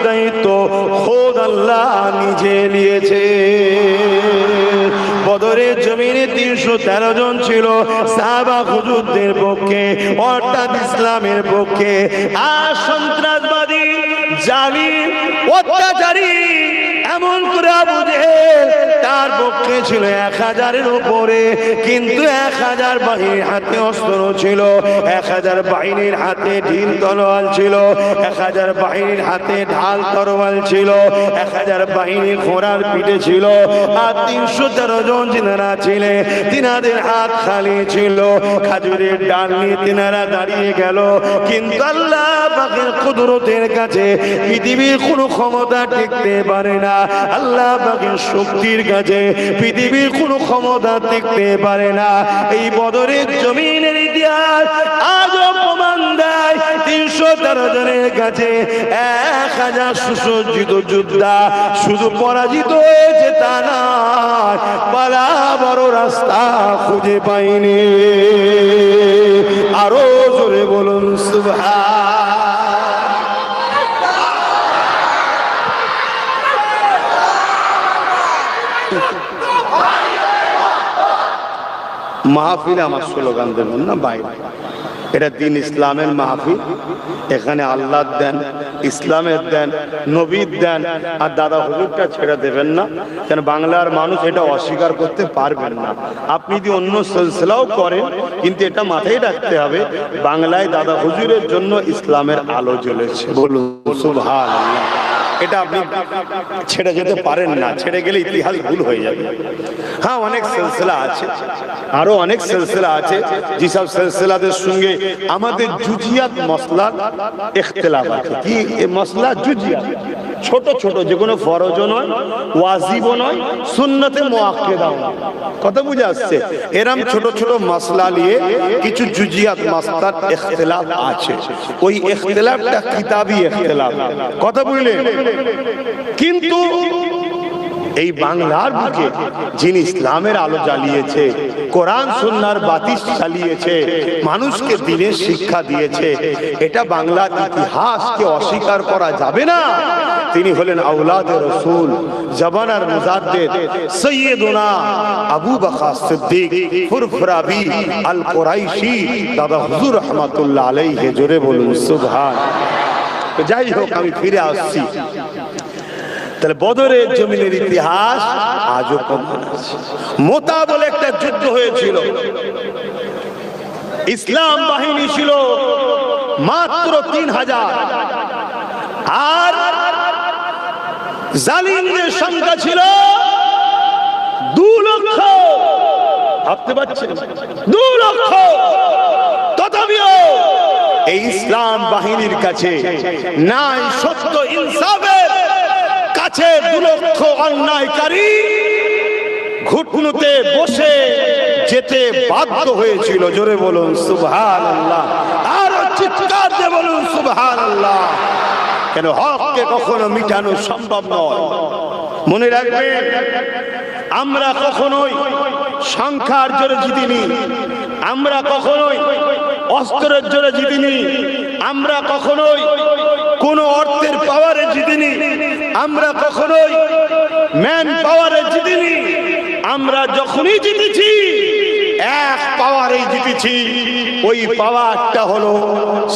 দায়িত্ব খোদ আল্লাহ নিজে নিয়েছে। বদরের জমিনে 313 জন ছিল সাহাবা হুজুরদের পক্ষে, অর্থাৎ ইসলামের পক্ষে। আর সন্ত্রাসবাদী, জালিম, অত্যাচারী এমন করে আবু জেহেল তার পক্ষে ছিল 1000-এর উপরে। কিন্তু 1000 বাহিনীর হাতে অস্ত্র ছিল, 1000 বাহিনীর হাতে ঢিল তলোয়ার ছিল, 1000 বাহিনীর হাতে ঢাল তরোয়াল ছিল, 1000 বাহিনীর ঘোড়ার পিঠে ছিল। আর 313 জন যিনারা ছিলেন তিনাদের হাত খালি ছিল, খাজুরের ডাল নিয়ে তিনারা দাঁড়িয়ে গেল। কিন্তু আল্লাহ পাকের কুদরতের কাছে পৃথিবীর কোনো ক্ষমতা টিকতে পারে না। আল্লাহ পাকের শক্তির কাছে পৃথিবীর কোনো ক্ষমতা টিকতে পারে না। এই বদরের জমিনের ইতিহাস আজও প্রমাণ দেয় 313 জনের কাছে 1000 সুসজ্জিত যোদ্ধা শুধু পরাজিত হয়েছে তা নয়, পালাবার রাস্তা খুঁজে পাইনি। আরো জোরে বলুন সুবহান। মাহফিলে আমার স্লোগান দেবেন না বাইরে, এটা দিন ইসলামের মাহফিল। এখানে আল্লাহর দেন, ইসলামের দেন, নবীর দেন, আর দাদা হুজুরটা ছেড়ে দেবেন না। কেন বাংলার মানুষ এটা অস্বীকার করতে পারবেন না। আপনি যদি অন্য সিলসিলাও করেন, কিন্তু এটা মাথায় রাখতে হবে বাংলায় দাদা হুজুরের জন্য ইসলামের আলো জ্বলেছে। বলুন সুবহানাল্লাহ। এটা আপনি ছেড়ে যেতে পারেন না, ছেড়ে গেলে ইতিহাস ভুল হয়ে যাবে। হ্যাঁ, অনেক সিলসিলা আছে, আরো অনেক সিলসিলা আছে, যেসব সিলসিলাদের সঙ্গে আমাদের জুজিয়াত মসলা ইখতিলাফ আছে। কি মসলা? জুজিয়াত, ছোট ছোট, যে কোনো ফরজও নয়, ওয়াজিবও নয়, সুন্নতে মুআক্কাদাও নয়। কথা বুঝে আসছে? এরম ছোট ছোট মসলা নিয়ে কিছু জুজিয়াত মসলার ইখতিলাফ আছে। ওই ইখতিলাফটা কিতাবি ইখতিলাফ। কথা বুঝলেন? কিন্তু এই বাংলার বুকে যিনি ইসলামের আলো জ্বালিয়েছে, কোরআন সুন্নাহর বাতি জ্বালিয়েছে, মানুষকে দ্বীনের শিক্ষা দিয়েছে, এটা বাংলার ইতিহাসকে অস্বীকার করা যাবে না। তিনি হলেন আওলাদে রাসূল, জামানার মুজাদ্দিদ সৈয়দুনা আবু বকর সিদ্দিক ফুরফুরাবি আল কুরাইশি দাদা হুজুর রাহমাতুল্লাহ আলাইহি। জোরে বলুন সুবহান। যাই হোক, আমি ফিরে আসছি। তাহলে বদরের জমিনের ইতিহাস আজও প্রমাণ আছে। মোতা বলে একটা যুদ্ধ হয়েছিল, ইসলাম বাহিনী ছিল মাত্র 3000, আর জালিমদের সংখ্যা ছিল 2 লক্ষ। ভাবতে পারছেন? 2 লক্ষ। তথাপিও এই ইসলাম বাহিনীর কাছে নাই সত্য ইনসাফের কাছে 2 লক্ষ অন্যায়কারী ঘুটনুতে বসে যেতে বাধ্য হয়েছিল। জোরে বলুন সুবহানাল্লাহ। আর চিৎকার দিয়ে বলুন সুবহানাল্লাহ। কেন হককে কখনো মিটানো সম্ভব নয়। মনে রাখবেন, আমরা কখনোই সংখ্যার জোরে জিতিনি, আমরা কখনোই অস্ত্রের জোরে জিতিনি, আমরা কখনোই কোন অর্থের পাওয়ারে জিতিনি, আমরা কখনোই ম্যান পাওয়ারে জিতিনি। আমরা যখনই জিতেছি এক পাওয়ারে জিতেছি। ওই পাওয়ারটা হলো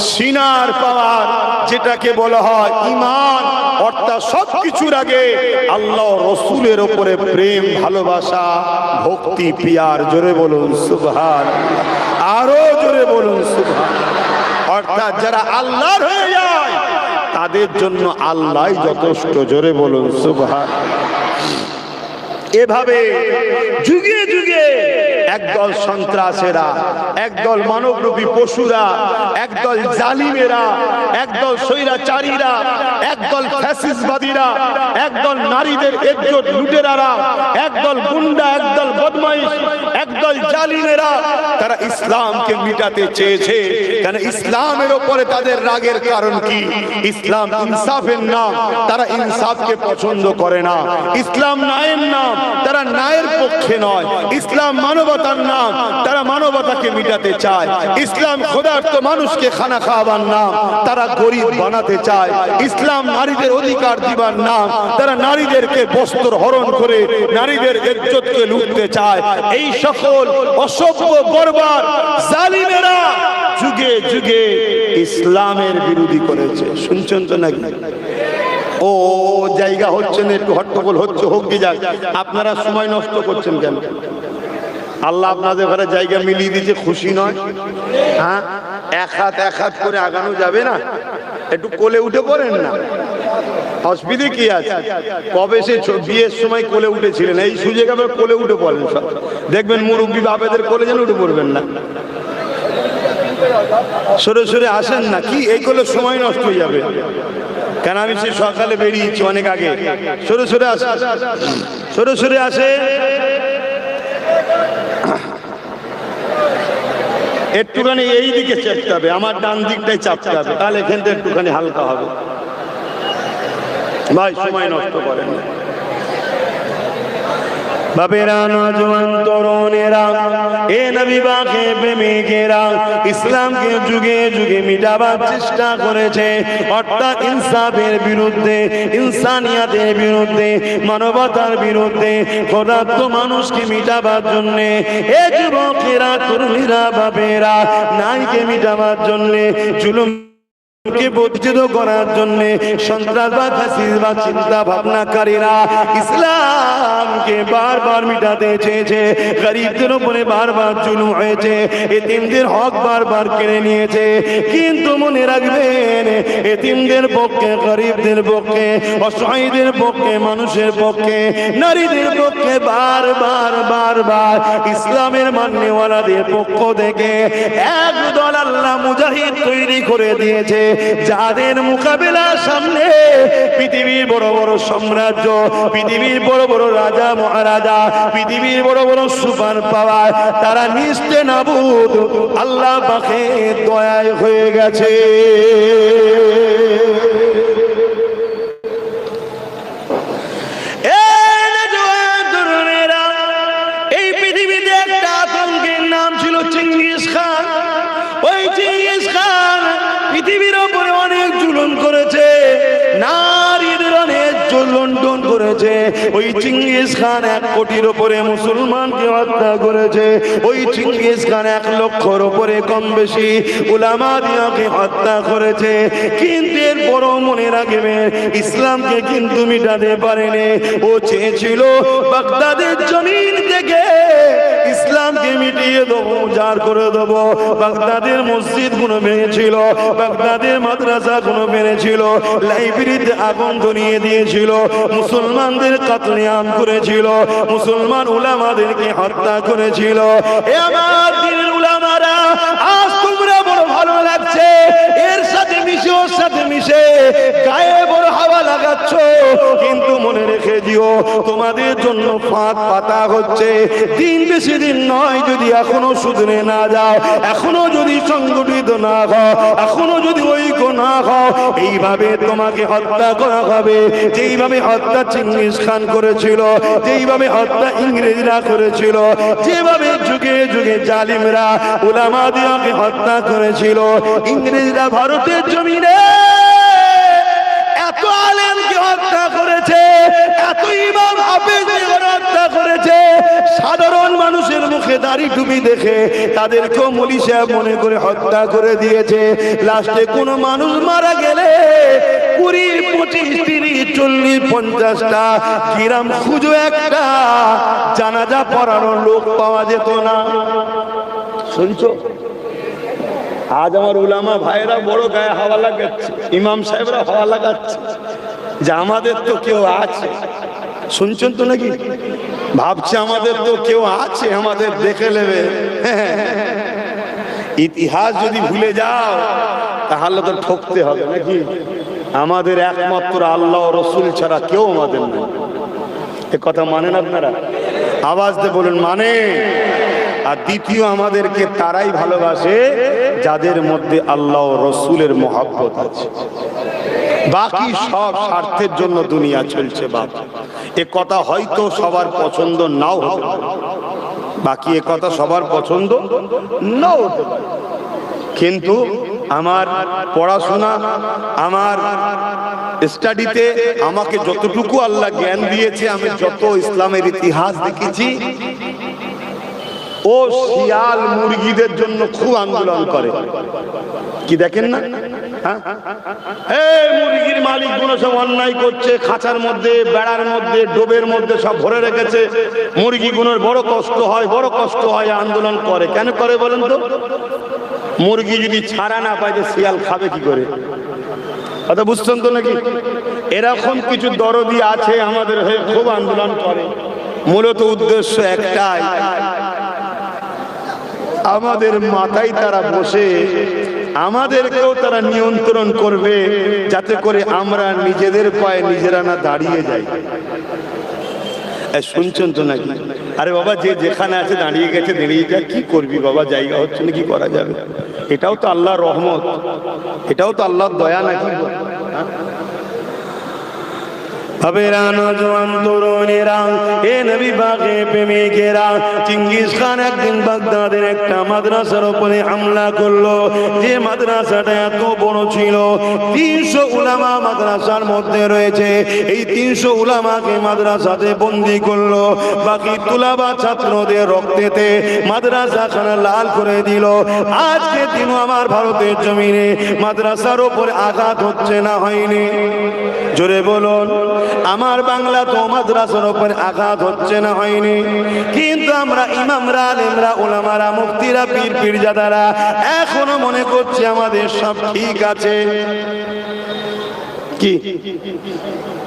সিনার পাওয়ার, যেটাকে বলা হয় ঈমান। অর্থাৎ সবকিছুর আগে আল্লাহ রসুলের উপরে প্রেম, ভালোবাসা, ভক্তি, পিয়ার। জোরে বলুন সুবহানাল্লাহ। আরো জোরে বলুন সুবহানাল্লাহ। অর্থাৎ যারা আল্লাহর হয়ে যায় তাদের জন্য আল্লাহ যথেষ্ট। জোরে বলুন সুবহানাল্লাহ। এভাবে যুগে যুগে একদল সন্ত্রাসেরা, একদল মানবরূপী পশুরা, একদল জালিমেরা, একদল স্বৈরাচারীরা, একদল ফ্যাসিস্টবাদীরা, একদল নারীদের ইজ্জত লুটেরারা, একদল গুন্ডা, একদল বদমাইশ, একদল জালিমেরা, তারা ইসলামকে মিটাতে চেয়েছে। কেন ইসলামের উপরে তাদের রাগের কারণ কি? ইসলাম ইনসাফের নাম, তারা ইনসাফকে পছন্দ করে না। ইসলাম ন্যায়ের নাম, তারা ন্যায়ের পক্ষে নয়। ইসলাম মানবতার নাম, তারা মানবতাকে মিটাতে চায়। ইসলাম ক্ষুধার্ত মানুষকে খানা খাওয়াবার নাম, তারা গরিব বানাতে চায়। ইসলাম নারীদের অধিকার দিবার নাম, তারা নারীদেরকে বস্ত্র হরণ করে নারীদের ইজ্জতকে লুটতে চায়। এই সকল অসভ্য বর্বর জালিমেরা যুগে যুগে ইসলামের বিরোধী করেছে। শুনছেন তো নাকি? ও জায়গা হচ্ছে না, একটু হট্টগোল হচ্ছে, হোক কি যাক, আপনারা সময় নষ্ট করছেন কেন? আল্লাহ আপনাদের ঘরে জায়গা মিলিয়ে দিয়েছে, খুশি নয়? হ্যাঁ, এক হাত করে আগানো যাবে না? একটু কোলে উঠে পড়েন না, অসুবিধে কি আছে? কবে সে বিয়ের সময় কোলে উঠেছিলেন, এই সুযোগ আবার কোলে উঠে পড়েন সব। দেখবেন মুরব্বী বাপেদের কোলে যেন উঠে পড়বেন না, সরে সরে আসেন না। কি এই করলে সময় নষ্ট হয়ে যাবে। কেন আমি সে সকালে বেরিয়েছি অনেক আগে। সরে সরে আসে, সরে সরে আসে। একটুখানি এই দিকে চাপতে হবে, আমার ডান দিকটাই চাপতে হবে, তাহলে এখান থেকে একটুখানি হালকা হবে। ভাই সময় নষ্ট করেন না। বাবেরা, নওজওয়ান তরুণেরা, এ নবী পাকে প্রেমিকেরা ইসলামকে যুগে যুগে মিটাবার চেষ্টা করেছে। অর্থাৎ ইনসাফের বিরুদ্ধে, ইনসানিয়াতের বিরুদ্ধে, মানবতার বিরুদ্ধে, ক্ষুধার্ত মানুষকে মিটাবার জন্যে, এ যুবকেরা, তরুণীরা, বাবেরা, নারীকে মিটাবার জন্যে, জুলুম কে বর্জিত করার জন্য সন্ত্রাসবাদ, ফাসিবাদ চিন্তা ভাবনাকারীরা ইসলামকে বারবার মিটাতে চেয়েছে। গরিবদের উপরে বারবার জুলুম হয়েছে, এতিমদের হক বারবার কেড়ে নিয়েছে। কিন্তু মনে রাখবেন, এতিমদের পক্ষে, গরিবদের পক্ষে, অসহায়দের পক্ষে, মানুষের পক্ষে, নারীদের পক্ষে বারবার বারবার ইসলামের মান্যওয়ালাদের পক্ষ থেকে একদল আল্লাহ মুজাহিদ তৈরি করে দিয়েছে, যাদের মোকাবেলার সামনে পৃথিবীর বড় বড় সাম্রাজ্য, পৃথিবীর বড় বড় রাজা মহারাজা, পৃথিবীর বড় বড় সুপার পাওয়ার, তারা নিস্তে নাবুদ আল্লাহ পাকের দয়ায় হয়ে গেছে। এই পৃথিবীতে একটা আতঙ্কের নাম ছিল চিঙ্গিস খান। ওই চিঙ্গিস খান পৃথিবীর উপরে অনেক জুলুম করেছে, নারীদের অনেক লুণ্ঠন করেছে। ওই চিঙ্গিস খান 1 কোটির উপরে মুসলমানকে হত্যা করেছে। ওই চিঙ্গিস খান 1 লক্ষর উপরে কম বেশি উলামা দিয়াকে হত্যা করেছে। কিন্তু এরপরও মনে রাখবেন, ইসলামকে কিন্তু মিটাতে পারেনি। ও চেয়েছিল বাগদাদের জমিন থেকে ইসলামকে মিটিয়ে দেবো, উজার করে দেবো। বাগদাদের মসজিদ গুলো ভেঙেছিল, বাগদাদের মাদ্রাসা গুলো ভেঙেছিল, লাইব্রেরিতে আগুন ধরিয়ে দিয়েছিল, মুসলমানদের কাতলেআম করেছিল, মুসলমান উলামাদেরকে হত্যা করেছিল। এ আমার দিনের উলামারা, আজ তোমরা বড় ভালো লাগছে, এর সাথে মিশে, ওর সাথে মিশে গায়ে বড় হাওয়া লাগাচ্ছ, কিন্তু মনে রেখে দিও, তোমাদের জন্য ফাঁদ পাতা হচ্ছে। দিন বেশি দিন নয়, যদি এখনো শুধরে না যাও, এখনো যদি সংগঠিত না হও, এখনো যদি ঐক্য না হও, এইভাবে তোমাকে হত্যা করা হবে। যেইভাবে হত্যা চিঙ্গিস খান করেছিল, যেইভাবে হত্যা ইংরেজরা করেছিল, যেভাবে যুগে যুগে জালিমরা উলামা দিয়াকে হত্যা করেছিল। ইংরেজরা ভারতের জমিনে এত আলেমকে হত্যা করেছে, এত ইমাম হাফেজকে হত্যা করেছে, সাধারণ মানুষের মুখে দাড়ি টুপি দেখে তাদেরকেও মলি সাহেব মনে করে হত্যা করে দিয়েছে। লাস্টে কোনো মানুষ মারা গেলে 20, 25, 30, 40, 50টা গ্রাম খুঁজো একটা জানাজা পড়ানোর লোক পাওয়া যেত না। শুনছো? আজ আমার উলামা ভাইরা বড় গায়ে হাওয়া লাগাচ্ছে, ইমাম সাহেবরা হাওয়া লাগাচ্ছে যে আমাদের তো কেউ আছে। শুনছেন তো নাকি? ভাবছে আমাদের তো কেউ আছে, আমাদের দেখে নেবে। ইতিহাস যদি ভুলে যাও তাহলে তো ঠকতে হবে নাকি? আমাদের একমাত্র আল্লাহ ও রসুল ছাড়া কেউ আমাদের নেই। এ কথা মানেন আপনারা? আওয়াজ দিয়ে বলুন মানে। আর দ্বিতীয়, আমাদেরকে তারাই ভালোবাসে যাদের মধ্যে আল্লাহ ও রসুলের মহব্বত আছে। বাকি সব স্বার্থের জন্য দুনিয়া চলছে বাবা। এ কথা হয়তো সবার পছন্দ নাও হতে পারে, বাকি এ কথা সবার পছন্দ নাও হতে পারে, কিন্তু আমার পড়াশোনা, আমার স্টাডিতে আমাকে যতটুকু আল্লাহ জ্ঞান দিয়েছে, আমি যত ইসলামের ইতিহাস দেখেছি, ও শিয়াল মুরগিদের জন্য খুব আন্দোলন করে। কি দেখেন না, মুরগির মালিক গুলো সব অন্যায় করছে, খাঁচার মধ্যে, বেড়ার মধ্যে, ডোবের মধ্যে সব ভরে রেখেছে, মুরগিগুলোর বড় কষ্ট হয়, বড় কষ্ট হয়, আন্দোলন করে। কেন করে বলেন তো? মুরগি যদি ছাড়া না পায় যে শিয়াল খাবে কি করে? কথা বুঝছেন তো নাকি? এরকম কিছু দরদি আছে আমাদের হয়ে খুব আন্দোলন করে। মূলত উদ্দেশ্য একটাই, আমাদের মাথায় তারা বসে আমাদেরকেও তারা নিয়ন্ত্রণ করবে, যাতে করে আমরা নিজেদের পায়ে নিজেরা না দাঁড়িয়ে যাই। শুনছেন তো নাকি? আরে বাবা, যে যেখানে আছে দাঁড়িয়ে গেছে, দাঁড়িয়ে যা, কি করবি বাবা, জায়গা হচ্ছে না, কি করা যাবে? এটাও তো আল্লাহর রহমত, এটাও তো আল্লাহর দয়া নাকি? ভাবেরা, নজওয়ান তরুণেরা, এ নবী পাকে প্রেমিকেরা, চিঙ্গিস খান একদিন বাগদাদের একটা মাদ্রাসার উপরে হামলা করলো। যে মাদ্রাসাটা এত বড় ছিল, 300 উলামা মাদ্রাসার মধ্যে রয়েছে। এই 300 উলামাকে মাদ্রাসাতে বন্দি করলো। বাকি তুলাবা ছাত্রদের রক্তেতে মাদ্রাসাখানা লাল করে দিল। আজকে দিনও আমার ভারতের জমিনে মাদ্রাসার উপরে আঘাত হচ্ছে না হয়নি? জোরে বলুন। আমার বাংলা তো মাদ্রাসার উপরে আঘাত হচ্ছে না হয়নি? কিন্তু আমরা ইমামরা, আলেমরা, ওলামারা, মুফতিরা, পীর পীরজাদারা এখনো মনে করছি আমাদের সব ঠিক আছে। কি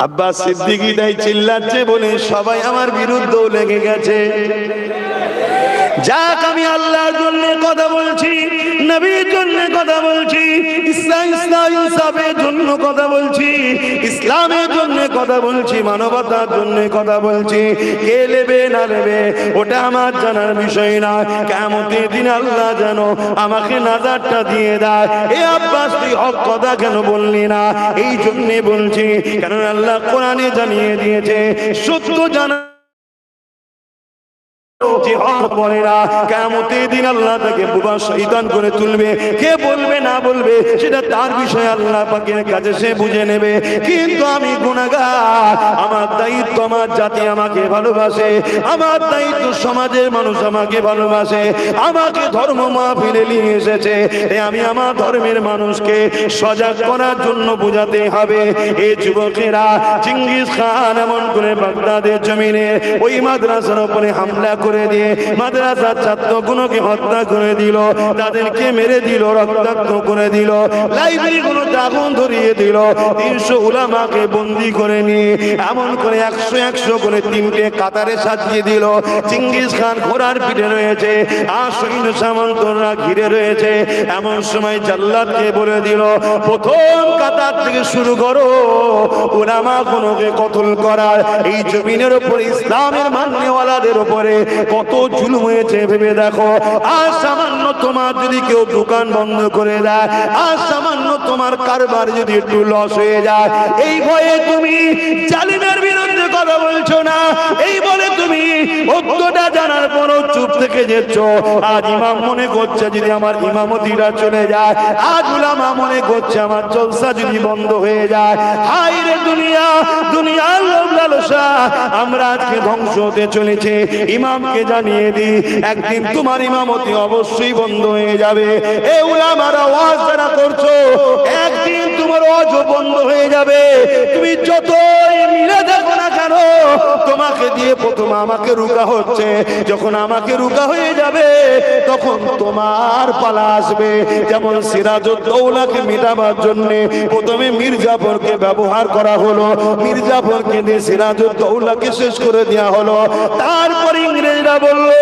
আব্বাস সিদ্দিকী তাই চিল্লাচ্ছে বলে সবাই আমার বিরুদ্ধেও লেগে গেছে। যাক, আমি আল্লাহর জন্য কথা বলছি, নবীর জন্য কথা বলছি, ইসলামের জন্য কথা বলছি, ইসলামের জন্য কথা বলছি, মানবতার জন্য কথা বলছি। কে নেবে না নেবে ওটা আমার জানার বিষয় না। কিয়ামতের দিন আল্লাহ যেন আমাকে নাজারটা দিয়ে দেয়। এ আব্বাস, তুই হক কথা কেন বললি না? এই জন্যে বলছি, কারণ আল্লাহ কোরআনে জানিয়ে দিয়েছে, সত্য জানা কিয়ামতের দিন আল্লাহ তাকে বুবা শয়তান করে তুলবে। কে বলবে না বলবে সেটা তার বিষয়, আল্লাহ পাকের কাছে সে বুঝে নেবে। কিন্তু আমি গুনাহগার, আমার দায়িত্ব, আমার জাতি আমাকে ভালোবাসে, আমার দায়িত্ব সমাজের মানুষ আমাকে ভালোবাসে, আমাকে ধর্ম মাহফিলে নিয়ে এসেছে। আমি আমার ধর্মের মানুষকে সজাগ করার জন্য বোঝাতে হবে। এই যুবকেরা, চিঙ্গিস খান এমন করে বাগদাদের জমিনে ওই মাদ্রাসার উপরে হামলা করে দিয়ে মাদ্রাসার ছাত্রগুলোকে হত্যা করে দিল, তাদেরকে মেরে দিল, রক্তাক্ত করে দিল, লাইব্রেরিগুলোতে আগুন ধরিয়ে দিল, 300 উলামাকে বন্দি করে নিয়ে এমন করে 100 করে 3টে কাতারে সাজিয়ে দিল। চিঙ্গিস খান ঘোড়ার পিঠে রয়েছে, আর সৈন্য সামন্তরা ঘিরে রয়েছে। এমন সময় জাল্লাদকে বলে দিল, প্রথম কাতার থেকে শুরু করো উলামাগুলোকে কতল করার। এই জমিনের উপরে ইসলামের মান্যওয়ালাদের উপরে কত জুলুম হয়েছে ভেবে দেখো। আর সামান্য তোমার যদি কেউ দোকান বন্ধ করে দেয়, আর সামান্য তোমার কারবার যদি একটু লস হয়ে যায়, এই ভয়ে তুমি জালিমের বিরুদ্ধে কথা বলছো না, এই বলে তুমি সত্যটা জানার পরও চুপ থেকে যাচ্ছ। আজ ইমাম মনে করছে যদি আমার ইমামতিটা চলে যায়, আজ উলামা মনে করছে আমার জলসা যদি বন্ধ হয়ে যায়। হায় রে দুনিয়া, দুনিয়ার লোভ লালসা, আমরা আজকে ধ্বংস হতে চলেছে। ইমামকে জানিয়ে দি, একদিন তোমার ইমামতি অবশ্যই বন্ধ হয়ে যাবে। এ উলামার আওয়াজ যারা করছো, একদিন তোমার ওয়াজ বন্ধ হয়ে যাবে। তুমি যতই মিলে দেখো না কেন, তোমাকে দিয়ে প্রথম আমাকে রুকা হচ্ছে। যখন আমাকে রুকা হয়ে যাবে, তখন তোমার পালা আসবে। যেমন সিরাজউদ্দৌলাকে মেটাবার জন্য প্রথমে মির্জাফরকে ব্যবহার করা হলো, মির্জাফরকে দিয়ে সিরাজউদ্দৌলাকে শেষ করে দেওয়া হলো। তারপর ইংরেজরা বললো,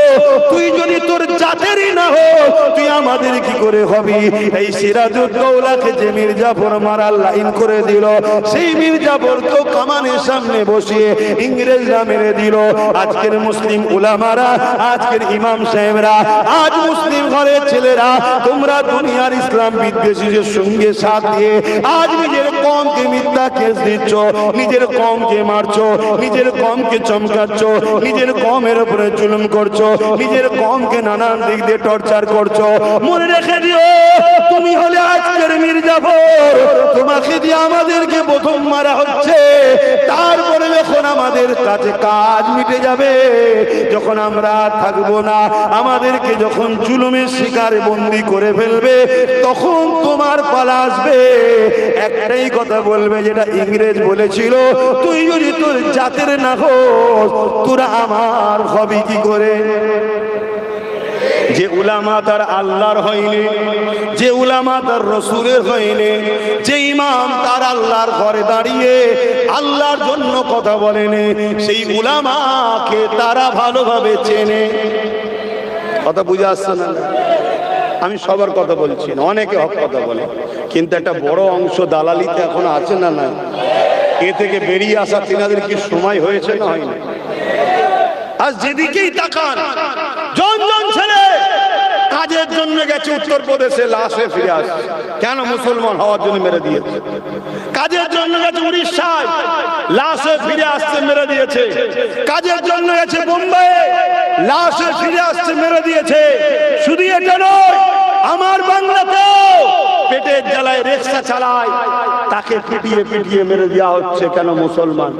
তুই যদি তোর জাতেরই না হো, তুই আমাদের কি করে হবি? এই সিরাজউদ্দৌলাকে যে মির্জাফর মারার লাইন করে দিল, সেই মির্জাফরকেও কামানের সামনে বসিয়ে ইংরেজরা মেরে দিল। আজকের মুসলিম উলামারা, আজকের ইমাম সাহেবরা, আজ মুসলিম ঘরের ছেলেরা, তোমরা দুনিয়ার ইসলাম বিদ্বেষীদের সঙ্গে সাথ দিয়ে আজ নিজের কমকে মিথ্যা কেস দিচ্ছ, নিজের কমকে মারছো, নিজের কমকে চমকাচ্ছ, নিজের কমের উপরে জুলুম করছো, নিজের কমকে নানান দিক দিয়ে টর্চার করছো। মনে রেখে দিও, তুমি হলে আজকের মির্জাফর, তোমাকে দিয়ে আমাদেরকে প্রথম মারা হচ্ছে, তারপরে যখন আমাদের কাছে কাজ মিটে যাবে, যখন আমরা থাকবো না, আমাদেরকে যখন জুলুমের শিকারে বন্দি করে ফেলবে, তখন তোমার পালা আসবে। একটাই কথা বলবে, যেটা ইংরেজ বলেছিল, তুই যদি তোর জাতের না হোস, তোরা আমার হবি কি করে? যে উলামা তার আল্লাহর হয়নি, যে উলামা তার রসুলের হয়নি, যে ইমাম তার আল্লাহর ঘরে দাঁড়িয়ে আল্লাহর জন্য কথা বলেনি, সেই উলামাকে তারা ভালোভাবে চেনে। কথা বুঝে আসছে না? আমি সবার কথা বলছি না, অনেকে হক কথা বলে, কিন্তু একটা বড় অংশ দালালিতে এখন আছে না? না, এ থেকে বেরিয়ে আসা তিনাদের কি সময় হয়েছে না হয়নি? আজ যেদিকেই তাকান, জন ছেলে কাজের জন্য গেছে উত্তরপ্রদেশে, লাশে ফিরে আসছে কেন? মুসলমান হওয়ার জন্য মেরে দিয়েছে। কাজের জন্য গেছে উড়িষ্যায়, লাশে ফিরে আসছে, মেরে দিয়েছে। কাজের জন্য গেছে বোম্বাই, লাশে ফিরে আসছে, মেরে দিয়েছে। শুধু এটা নয়, আমার বাংলাতেও পেটের জ্বালায় রিকশা চালায়, তাকে পিটিয়ে পিটিয়ে মেরে দেওয়া হচ্ছে কেন? মুসলমান।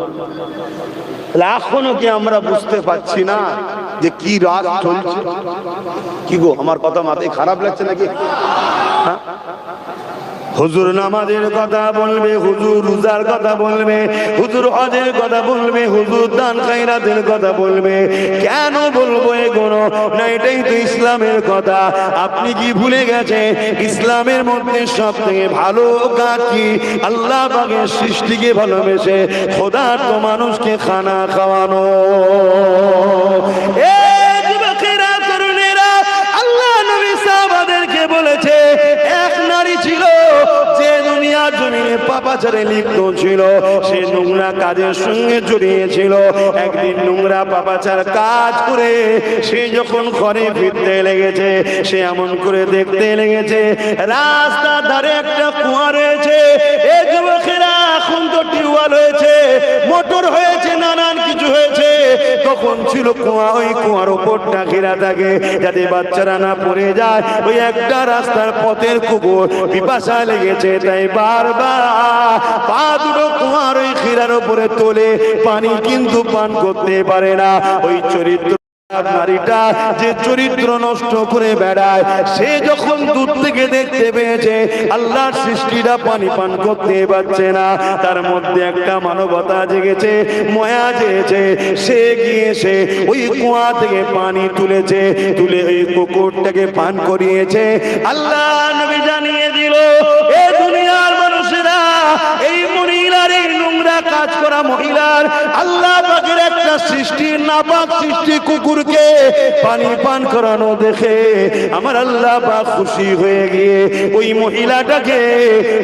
এখনো কি আমরা বুঝতে পারছি না যে কি রাগ চলছে? কি গো, আমার কথা মাথায় খারাপ লাগছে নাকি? হুজুর নামাজের কথা বলবে, হুজুর রোজার কথা বলবে, হুজুর হজের কথা বলবে, হুজুর দান খায়রাতের কথা বলবে। কেন বলবো এগুলো? না, এটাই তো ইসলামের কথা। আপনি কি ভুলে গেছেন ইসলামের মধ্যে সবথেকে ভালো কাজ কি? আল্লাহ পাকের সৃষ্টিকে ভালোবেসে খোদার তো মানুষকে খানা খাওয়ানো। বলেছে এক নারী ছিল যে দুনিয়ার জমিনে পাপাচারে লিপ্ত ছিল, সে নোংরা কাজের সঙ্গে জড়িয়েছিল। একদিন নোংরা পাপাচার কাজ করে সে যখন ঘরে ফিরতে লেগেছে, সে এমন করে দেখতে লেগেছে রাস্তার ধারে একটা কুয়া রয়েছে। এই যুবকেরা, এখন তো টিউবওয়েল হয়েছে, মোটর হয়েছে, নানান কিছু হয়েছে। তখন ছিল কুয়া, ওই কুয়ার ওপরটা ঘেরা থাকে যাতে বাচ্চারা না পড়ে যায়। ওই একটা রাস্তার পথের কুকুর পিপাসা লেগেছে, তাই বারবার পা দুটো কুয়ার ওই ঘেরার উপরে তোলে, পানি কিন্তু পান করতে পারে না। ওই চরিত্র নারীটা যে চরিত্র নষ্ট করে বেড়ায়, সে যখন দূর থেকে দেখতে পেয়েছে আল্লাহর সৃষ্টিটা পানি পান করতে পারছে না, তার মধ্যে একটা মানবতা জেগেছে, মায়া জেগেছে। সে গিয়েছে ওই কুয়া থেকে পানি তুলেছে, তুলে ওই কুকুরটাকে পান করিয়েছে। আল্লাহ নবী জানিয়ে দিল, এ দুনিয়ার মানুষেরা, এই মহিলার, এই নোংরা কাজ করা মহিলার আল্লাহ পাকের একটা সৃষ্টি, নাপাক সৃষ্টি কুকুরকে পানি পান করানো দেখে আমার আল্লাহ পাক খুশি হয়ে গিয়ে ওই মহিলাটাকে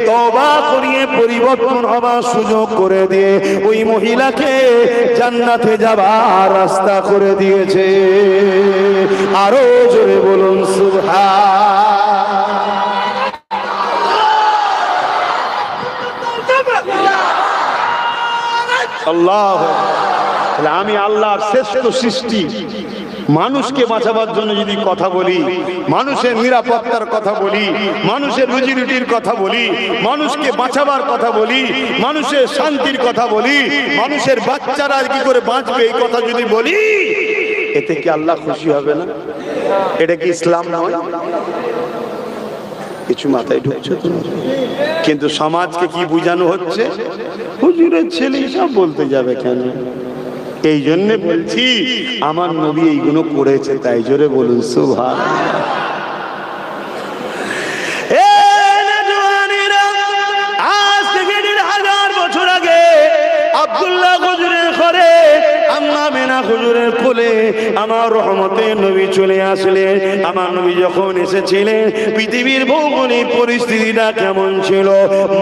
তওবা করিয়ে পরিবর্তন হবার সুযোগ করে দিয়ে ওই মহিলাকে জান্নাতে যাবার রাস্তা করে দিয়েছে। আরো জোরে বলুন সুবহান। আল্লাহ, আমি আল্লাহর শ্রেষ্ঠ সৃষ্টি, মানুষকে বাঁচাবার জন্য যদি কথা বলি, মানুষের নিরাপত্তার কথা বলি, মানুষের রুজি রুটির কথা বলি, মানুষকে বাঁচাবার কথা বলি, মানুষের শান্তির কথা বলি, মানুষের বাচ্চারা কি করে বাঁচবে এই কথা যদি বলি, এতে কি আল্লাহ খুশি হবে না? এটা কি ইসলাম নয়? কিছু মাথায় ঢুকছে তো? কিন্তু সমাজকে কি বুঝানো হচ্ছে? হুজুরের ছেলে সব বলতে যাবে কেন? এই জন্য বলছি, আমার নবী এইগুলো করেছে, তাই জোরে বলুন সুবহানাল্লাহ। আজ থেকে 1000 বছর আগে আব্দুল্লাহ হুজুরের ঘরে, আম্মা মেনা হুজুরের কোলে আমার রহমতের নবী চলে আসলেন। আমার নবী যখন এসেছিলেন পৃথিবীর ভৌগোলিক পরিস্থিতিটা কেমন ছিল?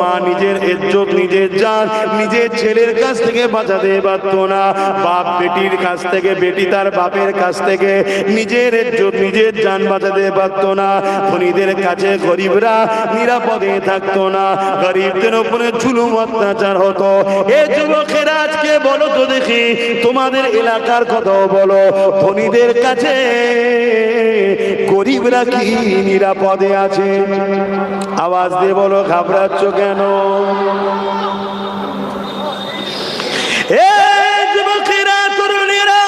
মা নিজের ইজ্জত নিজের জান নিজের ছেলের কাছ থেকে বাঁচাতে পারতো না, বাপ বেটির কাছ থেকে, বেটি তার বাপের কাছ থেকে নিজের ইজ্জত নিজের জান বাঁচাতে পারতো না। ধনীদের কাছে গরিবরা নিরাপদে থাকতো না, গরিবদের উপরে জুলুম অত্যাচার হতো। এই যুবকেরা আজকে বলো তো দেখি, তোমাদের এলাকার কথা বলো, ধনীদের কাছে গরিবরা কি নিরাপদে আছে? আওয়াজ দিয়ে বলো, ঘাবড়াচ্ছ কেন? যুবকেরা তরুণীরা,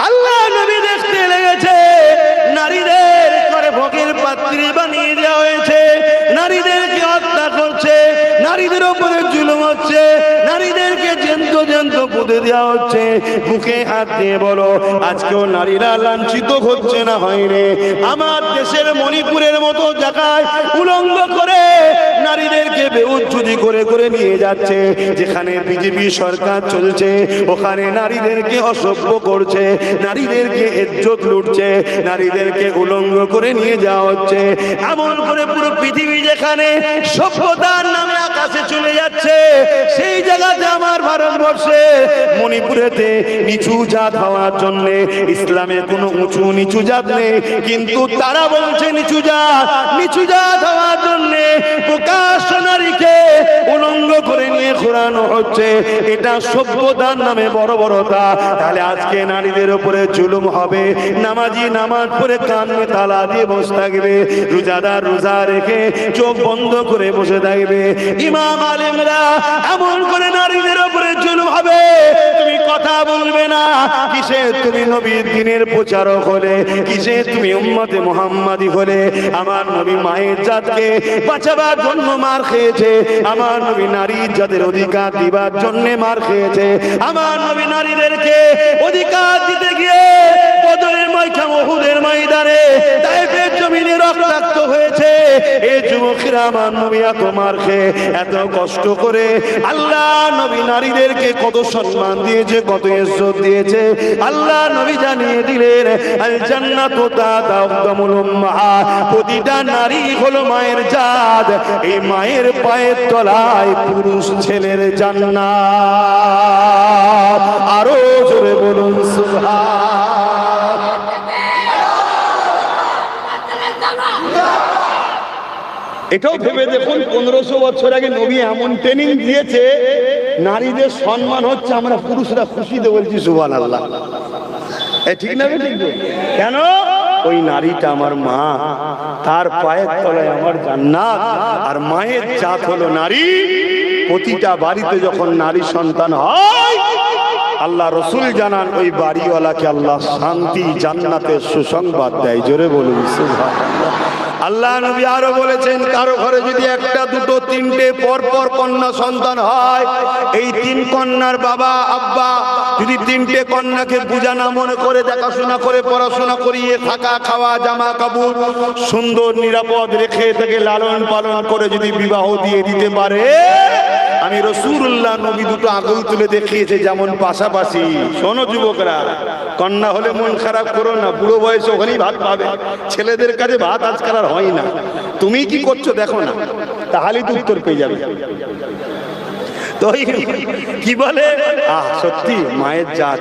আল্লাহ নবী দেখতে লেগেছে নারীদের করে ভোগের পাত্রী বানিয়ে দেওয়া হয়েছে, নারীদেরকে হত্যা করছে, নারীদের উপরে জুলুম হচ্ছে, নারীদেরকে জ্যান্ত জ্যান্ত পুঁতে দেওয়া হচ্ছে। বুকে হাত দিয়ে বলো, আজকেও নারীরা লাঞ্ছিত হচ্ছে না হয়নি? আমার দেশের মণিপুরের মতো জায়গায় উলঙ্গ করে নারীদেরকে বেউজ্জুদি করে করে নিয়ে যাচ্ছে। যেখানে বিজেপি সরকার চলছে ওখানে নারীদেরকে অসভ্য করছে, নারীদেরকে ইজ্জত লুটছে, নারীদেরকে উলঙ্গ করে নিয়ে যাওয়া হচ্ছে। এমন করে পুরো পৃথিবী যেখানে সভ্যতার নামে আকাশে চলে যাচ্ছে, সেই জায়গাতে আমার ভারতবর্ষে মণিপুরেতে নিচু জাত হওয়ার জন্য ইসলামে কোনো উঁচু নিচু জাত নেই, কিন্তু তারা বলছে নিচু জাত হওয়ার জন্য প্রকাশ্য নারীকে উলঙ্গ করে নিয়ে ঘোরানো হচ্ছে। এটা সভ্যতার নামে বড় বড়তা। তাহলে আজকে নারীদের উপরে জুলুম হবে, নামাজি নামাজ পড়ে কানে তালা দিয়ে বসে থাকবে, রোজাদার রোজা রেখে চোখ বন্ধ করে বসে থাকবে, ইমাম আলেমরা এমন করে নারীদের উপরে জুলুম হবে, তুমি কথা বলবে না। কিসে তুমি নবীর দ্বীনের প্রচারক হলে? কিসে তুমি উম্মতে মুহাম্মাদি হলে? আমার নবী মায়ের জাতকে বাঁচাবার জন্য মার খেয়েছে, আমার নবী নারীর জাতের অধিকার দিবার জন্য মার খেয়েছে, আমার নবী নারীদেরকে অধিকার দিতে গিয়ে বদরের ময়দানে, উহুদের ময়দানে, তায়েফের জমিনে রক্তাক্ত হয়েছে। এই যুবকেরা আমার নবী এত মার খেয়ে এত কষ্ট করে আল্লাহ নবী নারীদেরকে কত সম্মান দিয়েছে, কত ইজ্জত দিয়েছে। আল্লাহ নবী জানিয়ে দিলেন, আল জান্নাতু তাহতা আকদামুল উম্মাহাত, প্রতিটা নারী হলো মায়ের জাত, এই মায়ের পায়ের তলায় পুরুষ ছেলের জান্নাত। আরো জোরে বলুন সুবহান। এটাও ভেবে দেখুন, 1500 বছর আগে নবী এমন ট্রেনিং দিয়েছে, নারীদের সম্মান হচ্ছে, আমরা পুরুষরা খুশিতে বলছি সুবহানাল্লাহ। ঠিক না? ঠিক। কেন? ওই নারীটা আমার মা, তার পায়ের তলায় আমার জান্নাত। আর মায়ের জাত হলো নারী। প্রতিটা বাড়িতে যখন নারী সন্তান হয়, আল্লাহ রসুল জানান ওই বাড়িওয়ালাকে আল্লাহ শান্তি জান্নাতের সুসংবাদ দেয়। জোরে বলুন সুবহানাল্লাহ। আল্লাহ নবী আরো বলেছেন, কারো ঘরে যদি একটা দুটো তিনটে পর পর কন্যা সন্তান হয়, এই 3 কন্যার বাবা আব্বা যদি 3টে কন্যাকে পূজা না মনে করে দেখাশোনা করে পড়াশোনা করিয়ে থাকা খাওয়া জামা কাপড় সুন্দর নিরাপদ রেখে তাকে লালন পালন করে যদি বিবাহ দিয়ে দিতে পারে, আমি রাসূলুল্লাহ নবী দুটো আঙুল তুলে দেখিয়েছে যেমন পাশাপাশি। শোনো যুবকরা, কন্যা হলে মন খারাপ করো না, বুড়ো বয়সে ওখানেই ভাত পাবে। ছেলেদের কাছে ভাত আজকাল আর হয় না, তুমি কি করছো দেখো না, তাহলেই তো উত্তর পেয়ে যাবে। তো কি বলে, সত্যি মায়ের জাত,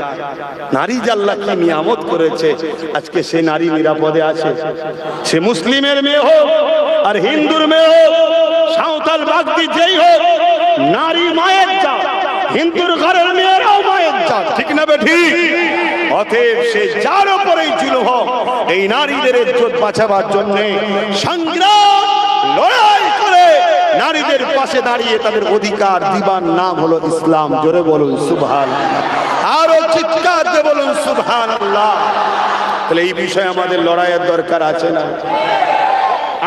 নারী যে আল্লাহ কি নিয়ামত করেছে, আজকে সে নারী নিরাপদে আছে। সে মুসলিমের মেয়ে হোক আর হিন্দুর মেয়ে হোক, সাঁওতাল বাগদি যেই হোক, নারী মায়ের জাত। হিন্দুর ঘরের মেয়েরাও মায়ের জাত, ঠিক না বে ঠিক? অতএব সে যার উপরেই জুলুম হোক, এই নারীদের ইজ্জত বাঁচাবার জন্য সংগ্রাম লড়াই করে নারীদের পাশে দাঁড়িয়ে তাদের অধিকার দিবার নাম হলো ইসলাম। জোরে বলুন সুবহানাল্লাহ। আরো চিৎকার দিয়ে বলুন সুবহানাল্লাহ। তাহলে এই বিষয়ে আমাদের লড়াইয়ের দরকার আছে না?